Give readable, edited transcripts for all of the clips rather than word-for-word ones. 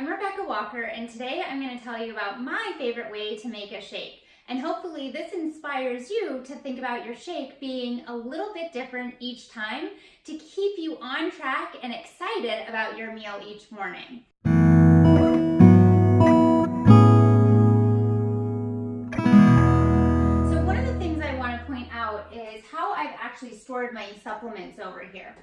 I'm Rebecca Walker, and today I'm going to tell you about my favorite way to make a shake. And hopefully this inspires you to think about your shake being a little bit different each time to keep you on track and excited about your meal each morning. So one of the things I want to point out is how I've actually stored my supplements over here.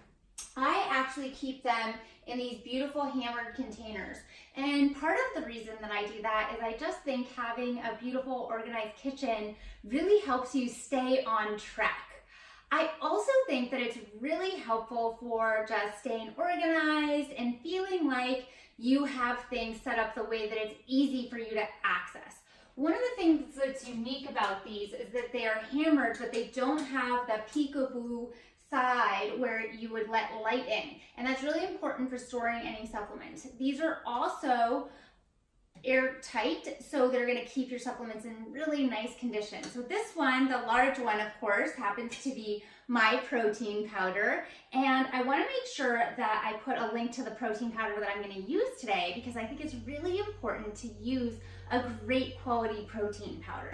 I actually keep them in these beautiful hammered containers. And part of the reason that I do that is I just think having a beautiful organized kitchen really helps you stay on track. I also think that it's really helpful for just staying organized and feeling like you have things set up the way that it's easy for you to access. One of the things that's unique about these is that they are hammered, but they don't have the peekaboo side where you would let light in, and that's really important for storing any supplements. These are also airtight, so they're going to keep your supplements in really nice condition. So this one, the large one, of course, happens to be my protein powder, and I want to make sure that I put a link to the protein powder that I'm going to use today because I think it's really important to use a great quality protein powder.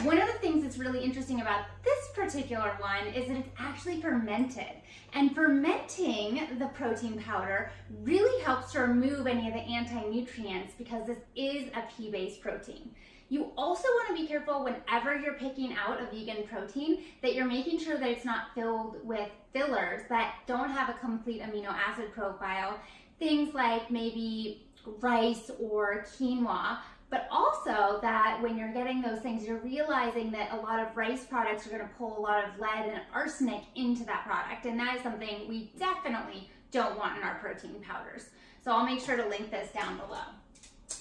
One of the things that's really interesting about this particular one is that it's actually fermented. And fermenting the protein powder really helps to remove any of the anti-nutrients because this is a pea-based protein. You also want to be careful whenever you're picking out a vegan protein that you're making sure that it's not filled with fillers that don't have a complete amino acid profile, things like maybe rice or quinoa. But also that when you're getting those things, you're realizing that a lot of rice products are going to pull a lot of lead and arsenic into that product. And that is something we definitely don't want in our protein powders. So I'll make sure to link this down below.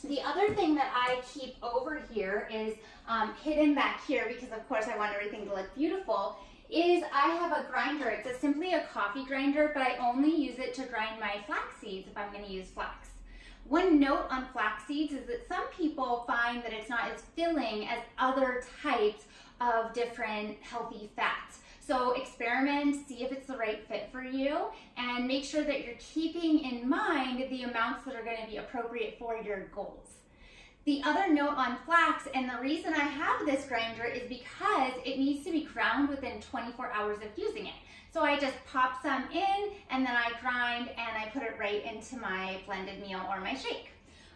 The other thing that I keep over here is hidden back here because of course I want everything to look beautiful, is I have a grinder. It's simply a coffee grinder, but I only use it to grind my flax seeds if I'm going to use flax. One note on flax seeds is that some people find that it's not as filling as other types of different healthy fats. So experiment, see if it's the right fit for you, and make sure that you're keeping in mind the amounts that are going to be appropriate for your goals. The other note on flax, and the reason I have this grinder is because it needs to be ground within 24 hours of using it. So I just pop some in and then I grind and I put it right into my blended meal or my shake.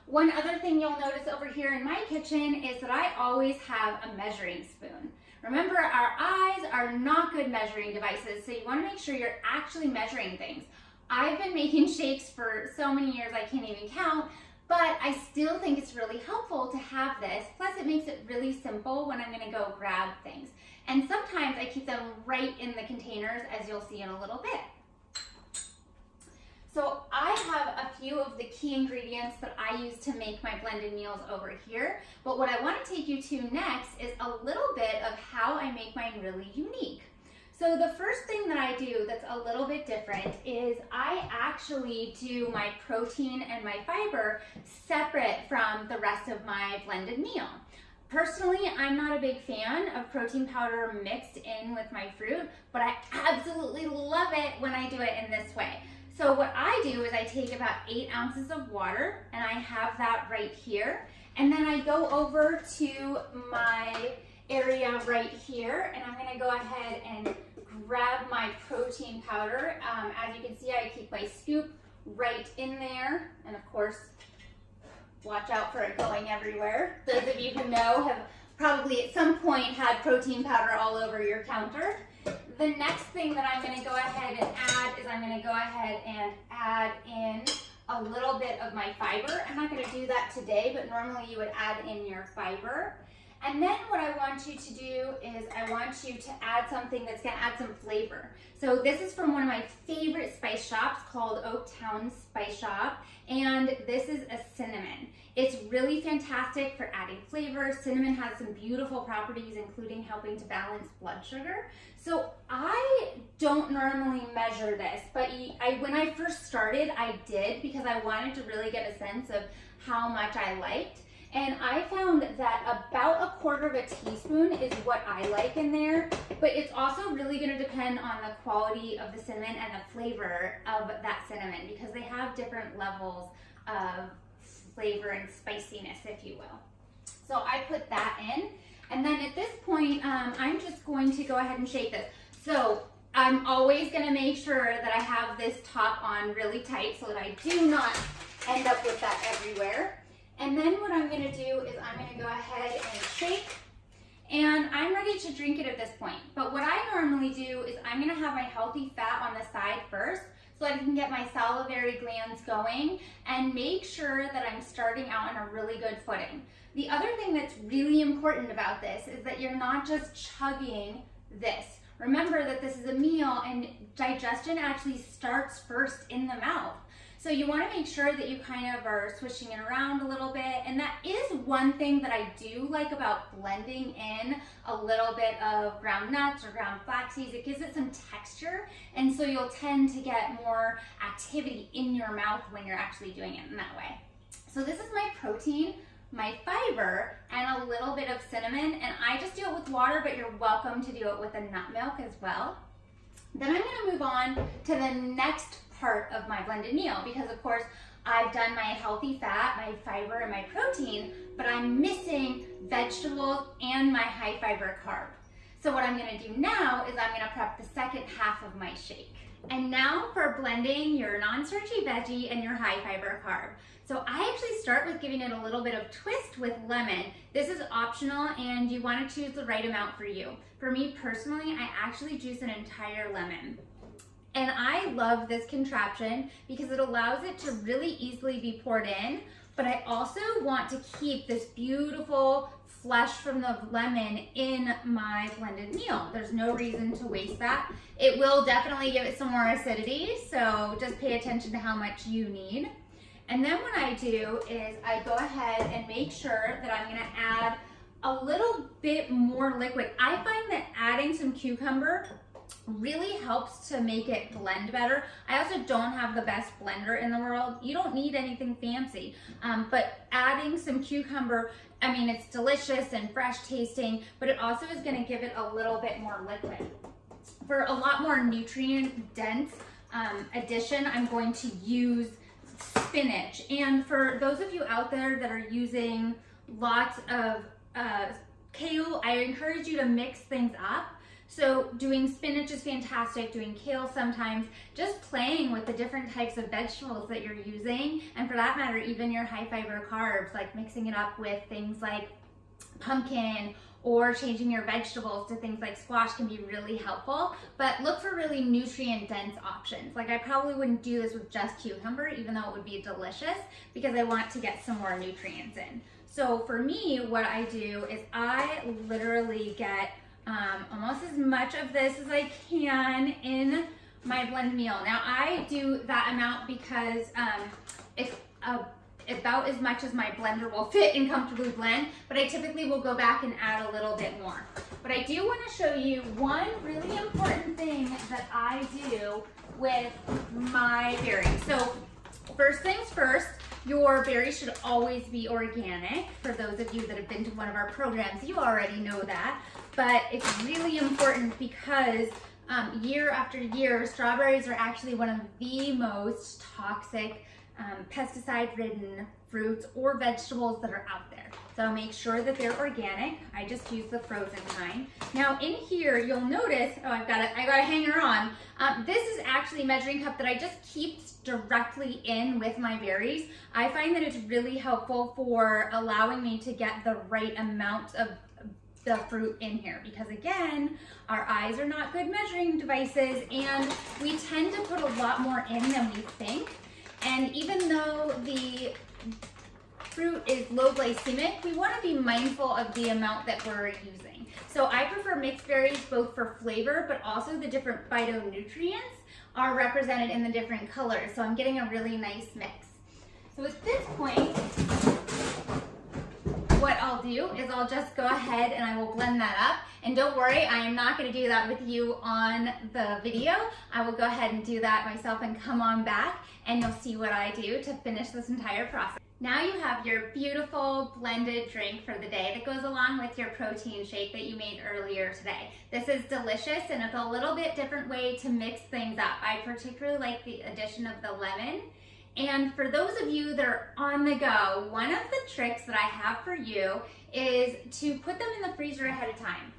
One other thing you'll notice over here in my kitchen is that I always have a measuring spoon. Remember, our eyes are not good measuring devices, so you want to make sure you're actually measuring things. I've been making shakes for so many years I can't even count, but I still think it's really helpful to have this. Plus it makes it really simple when I'm going to go grab things. And sometimes I keep them right in the containers, as you'll see in a little bit. So I have a few of the key ingredients that I use to make my blended meals over here. But what I want to take you to next is a little bit of how I make mine really unique. So the first thing that I do that's a little bit different is I actually do my protein and my fiber separate from the rest of my blended meal. Personally, I'm not a big fan of protein powder mixed in with my fruit, but I absolutely love it when I do it in this way. So what I do is I take about 8 ounces of water and I have that right here. And then I go over to my area right here and I'm gonna go ahead and grab my protein powder. As you can see, I keep my scoop right in there. And of course, watch out for it going everywhere. Those of you who know have probably at some point had protein powder all over your counter. The next thing that I'm going to go ahead and add is I'm going to go ahead and add in a little bit of my fiber. I'm not going to do that today, but normally you would add in your fiber. And then what I want you to do is I want you to add something that's going to add some flavor. So this is from one of my favorite spice shops called Oaktown Spice Shop, and this is a cinnamon. It's really fantastic for adding flavor. Cinnamon has some beautiful properties, including helping to balance blood sugar. So I don't normally measure this, but when I first started, I did because I wanted to really get a sense of how much I liked. And I found that about 1/4 teaspoon is what I like in there, but it's also really going to depend on the quality of the cinnamon and the flavor of that cinnamon because they have different levels of flavor and spiciness, if you will. So I put that in, and then at this point, I'm just going to go ahead and shake this. So I'm always gonna make sure that I have this top on really tight so that I do not end up with that everywhere. And then what I'm gonna do is I'm gonna go ahead and shake, and I'm ready to drink it at this point. But what I normally do is I'm gonna have my healthy fat on the side first so I can get my salivary glands going and make sure that I'm starting out on a really good footing. The other thing that's really important about this is that you're not just chugging this. Remember that this is a meal and digestion actually starts first in the mouth. So you want to make sure that you kind of are swishing it around a little bit. And that is one thing that I do like about blending in a little bit of ground nuts or ground flax seeds. It gives it some texture, and so you'll tend to get more activity in your mouth when you're actually doing it in that way. So this is my protein, my fiber, and a little bit of cinnamon, and I just do it with water, but you're welcome to do it with a nut milk as well. Then I'm gonna move on to the next part of my blended meal, because of course I've done my healthy fat, my fiber, and my protein, but I'm missing vegetables and my high fiber carb. So what I'm gonna do now is I'm gonna prep the second half of my shake. And now for blending your non-starchy veggie and your high fiber carb. So I actually start with giving it a little bit of twist with lemon. This is optional, and you want to choose the right amount for you. For me personally, I actually juice an entire lemon. And I love this contraption because it allows it to really easily be poured in, but I also want to keep this beautiful flesh from the lemon in my blended meal. There's no reason to waste that. It will definitely give it some more acidity, so just pay attention to how much you need. And then what I do is I go ahead and make sure that I'm gonna add a little bit more liquid. I find that adding some cucumber really helps to make it blend better. I also don't have the best blender in the world. You don't need anything fancy, but adding some cucumber, I mean, it's delicious and fresh tasting, but it also is gonna give it a little bit more liquid. For a lot more nutrient dense addition, I'm going to use spinach. And for those of you out there that are using lots of kale, I encourage you to mix things up. So doing spinach is fantastic, doing kale sometimes, just playing with the different types of vegetables that you're using, and for that matter, even your high fiber carbs, like mixing it up with things like pumpkin or changing your vegetables to things like squash can be really helpful. But look for really nutrient dense options. Like I probably wouldn't do this with just cucumber, even though it would be delicious, because I want to get some more nutrients in. So for me, what I do is I literally get almost as much of this as I can in my blend meal. Now I do that amount because it's about as much as my blender will fit and comfortably blend, but I typically will go back and add a little bit more. But I do want to show you one really important thing that I do with my berries. So first things first, your berries should always be organic. For those of you that have been to one of our programs, you already know that. But it's really important because year after year, strawberries are actually one of the most toxic pesticide-ridden fruits or vegetables that are out there. So make sure that they're organic. I just use the frozen kind. Now in here, you'll notice, oh, I got a hanger on. This is actually a measuring cup that I just keep directly in with my berries. I find that it's really helpful for allowing me to get the right amount of the fruit in here, because again, our eyes are not good measuring devices and we tend to put a lot more in than we think. And even though the fruit is low glycemic, we want to be mindful of the amount that we're using. So I prefer mixed berries both for flavor, but also the different phytonutrients are represented in the different colors. So I'm getting a really nice mix. So at this point, what I'll do is I'll just go ahead and I will blend that up. And don't worry, I am not going to do that with you on the video. I will go ahead and do that myself and come on back and you'll see what I do to finish this entire process. Now you have your beautiful blended drink for the day that goes along with your protein shake that you made earlier today. This is delicious and it's a little bit different way to mix things up. I particularly like the addition of the lemon And for those of you that are on the go, one of the tricks that I have for you is to put them in the freezer ahead of time.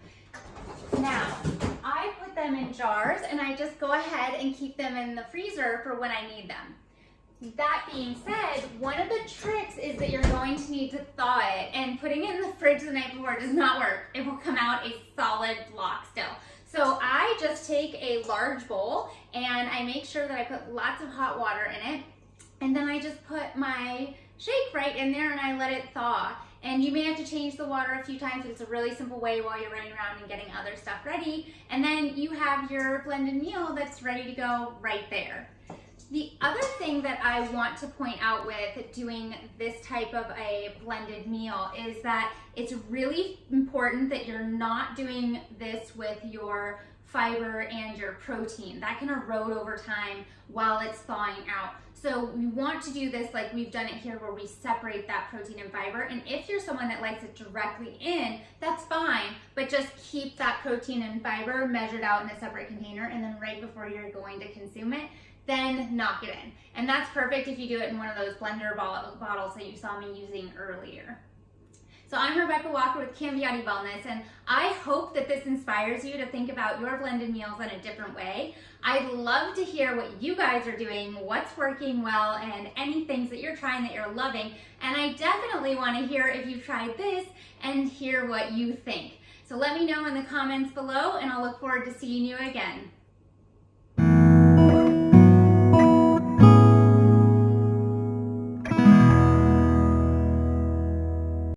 Now, I put them in jars and I just go ahead and keep them in the freezer for when I need them. That being said, one of the tricks is that you're going to need to thaw it, and putting it in the fridge the night before does not work. It will come out a solid block still. So I just take a large bowl and I make sure that I put lots of hot water in it, and then I just put my shake right in there and I let it thaw. And you may have to change the water a few times, but it's a really simple way while you're running around and getting other stuff ready. And then you have your blended meal that's ready to go right there. The other thing that I want to point out with doing this type of a blended meal is that it's really important that you're not doing this with your fiber and your protein. That can erode over time while it's thawing out. So we want to do this like we've done it here, where we separate that protein and fiber. And if you're someone that likes it directly in, that's fine, but just keep that protein and fiber measured out in a separate container, and then right before you're going to consume it, then knock it in. And that's perfect if you do it in one of those blender bottles that you saw me using earlier. So I'm Rebecca Walker with Cambiati Wellness, and I hope that this inspires you to think about your blended meals in a different way. I'd love to hear what you guys are doing, what's working well, and any things that you're trying that you're loving. And I definitely want to hear if you've tried this and hear what you think. So let me know in the comments below, and I'll look forward to seeing you again.